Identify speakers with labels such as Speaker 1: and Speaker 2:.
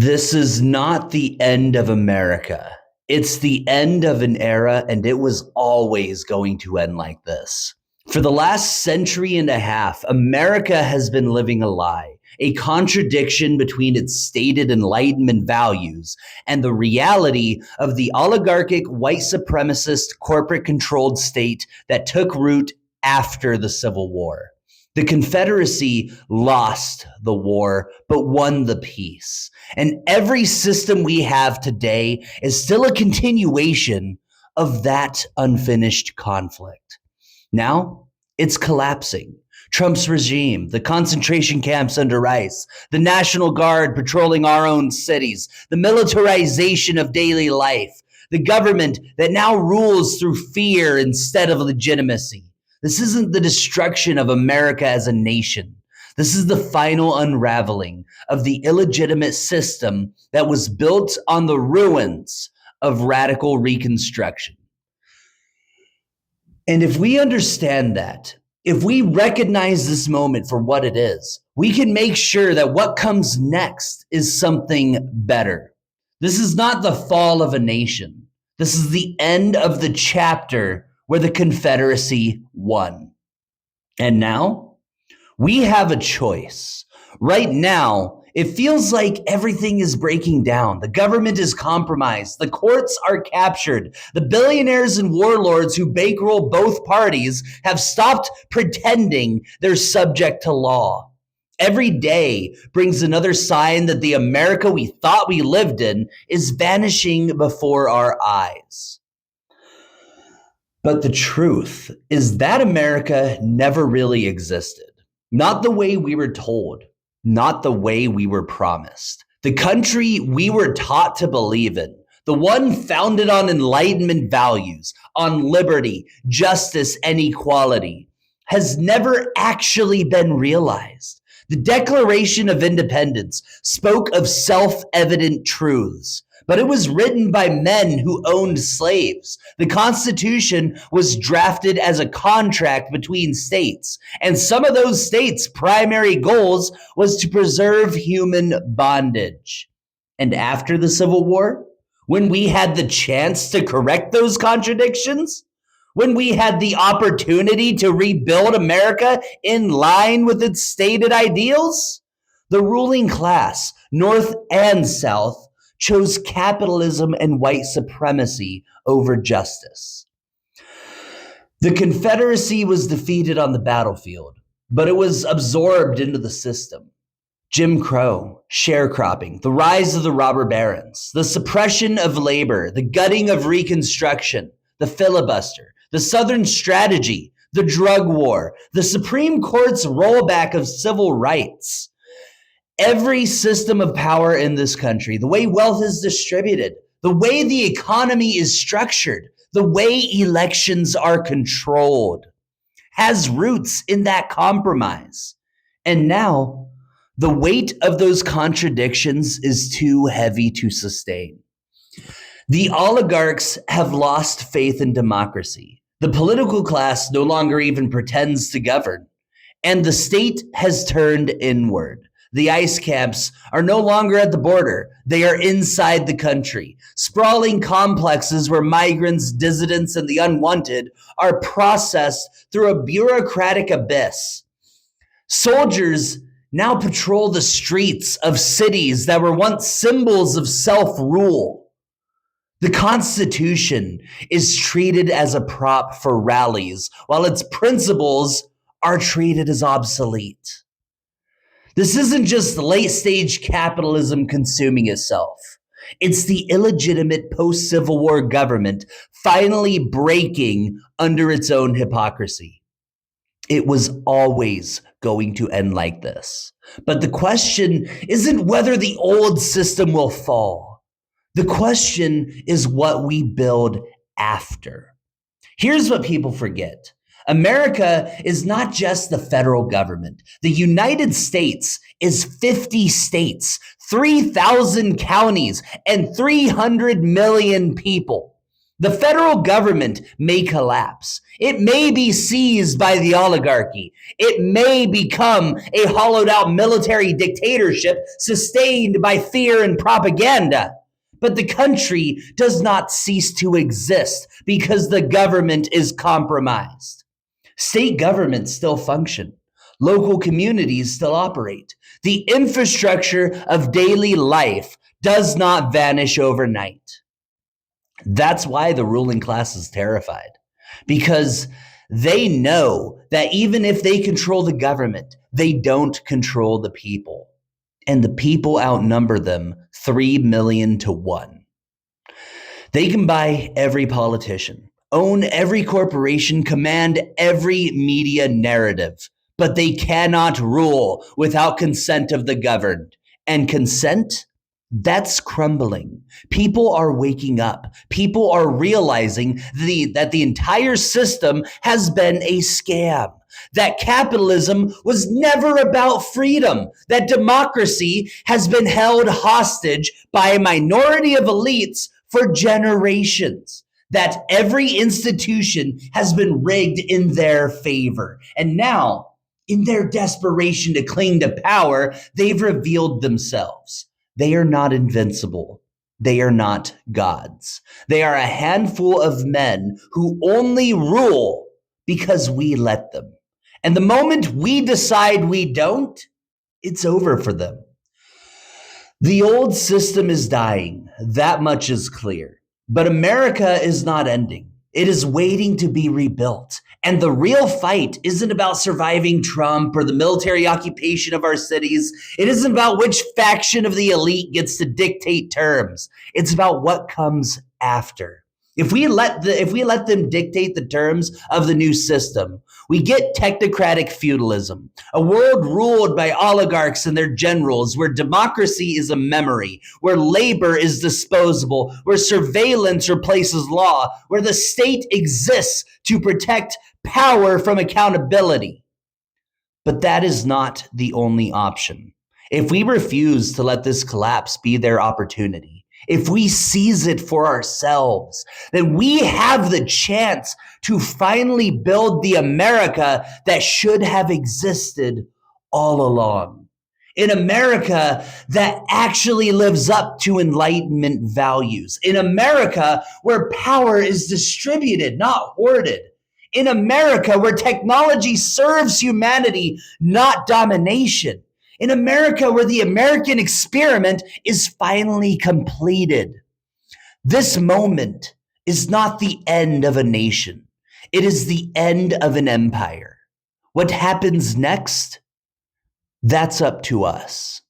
Speaker 1: This is not the end of America. It's the end of an era, and it was always going to end like this. For the last century and a half, America has been living a lie, a contradiction between its stated Enlightenment values and the reality of the oligarchic, white supremacist, corporate controlled state that took root after the Civil War. The Confederacy lost the war, but won the peace. And every system we have today is still a continuation of that unfinished conflict. Now, it's collapsing. Trump's regime, the concentration camps under ICE, the National Guard patrolling our own cities, the militarization of daily life, the government that now rules through fear instead of legitimacy. This isn't the destruction of America as a nation. This is the final unraveling of the illegitimate system that was built on the ruins of radical reconstruction. And if we understand that, if we recognize this moment for what it is, we can make sure that what comes next is something better. This is not the fall of a nation. This is the end of the chapter where the Confederacy won. And now we have a choice. Right now, it feels like everything is breaking down. The government is compromised. The courts are captured. The billionaires and warlords who bankroll both parties have stopped pretending they're subject to law. Every day brings another sign that the America we thought we lived in is vanishing before our eyes. But the truth is that America never really existed. Not the way we were told, not the way we were promised. The country we were taught to believe in, the one founded on Enlightenment values, on liberty, justice, and equality, has never actually been realized. The Declaration of Independence spoke of self-evident truths, but it was written by men who owned slaves. The Constitution was drafted as a contract between states, and some of those states' primary goals was to preserve human bondage. And after the Civil War, when we had the chance to correct those contradictions, when we had the opportunity to rebuild America in line with its stated ideals, the ruling class, North and South, chose capitalism and white supremacy over justice. The Confederacy was defeated on the battlefield, but it was absorbed into the system. Jim Crow, sharecropping, the rise of the robber barons, the suppression of labor, the gutting of Reconstruction, the filibuster, the Southern strategy, the drug war, the Supreme Court's rollback of civil rights. Every system of power in this country, the way wealth is distributed, the way the economy is structured, the way elections are controlled, has roots in that compromise. And now, the weight of those contradictions is too heavy to sustain. The oligarchs have lost faith in democracy. The political class no longer even pretends to govern, and the state has turned inward. The ICE camps are no longer at the border. They are inside the country. Sprawling complexes where migrants, dissidents, and the unwanted are processed through a bureaucratic abyss. Soldiers now patrol the streets of cities that were once symbols of self-rule. The Constitution is treated as a prop for rallies, while its principles are treated as obsolete. This isn't just late-stage capitalism consuming itself. It's the illegitimate post-Civil War government finally breaking under its own hypocrisy. It was always going to end like this. But the question isn't whether the old system will fall. The question is what we build after. Here's what people forget. America is not just the federal government. The United States is 50 states, 3,000 counties, and 300 million people. The federal government may collapse. It may be seized by the oligarchy. It may become a hollowed out military dictatorship sustained by fear and propaganda. But the country does not cease to exist because the government is compromised. State governments still function. Local communities still operate. The infrastructure of daily life does not vanish overnight. That's why the ruling class is terrified, because they know that even if they control the government, they don't control the people. And the people outnumber them 3 million to 1. They can buy every politician, own every corporation, command every media narrative, but they cannot rule without consent of the governed. And consent? That's crumbling. People are waking up. People are realizing that the entire system has been a scam. That capitalism was never about freedom. That democracy has been held hostage by a minority of elites for generations. That every institution has been rigged in their favor. And now, in their desperation to cling to power, they've revealed themselves. They are not invincible. They are not gods. They are a handful of men who only rule because we let them. And the moment we decide we don't, it's over for them. The old system is dying. That much is clear. But America is not ending. It is waiting to be rebuilt. And the real fight isn't about surviving Trump or the military occupation of our cities. It isn't about which faction of the elite gets to dictate terms. It's about what comes after. If we let them dictate the terms of the new system, we get technocratic feudalism, a world ruled by oligarchs and their generals, where democracy is a memory, where labor is disposable, where surveillance replaces law, where the state exists to protect power from accountability. But that is not the only option. If we refuse to let this collapse be their opportunity, if we seize it for ourselves, then we have the chance to finally build the America that should have existed all along. In America that actually lives up to Enlightenment values. In America where power is distributed, not hoarded. In America where technology serves humanity, not domination. In America where the American experiment is finally completed. This moment is not the end of a nation. It is the end of an empire. What happens next? That's up to us.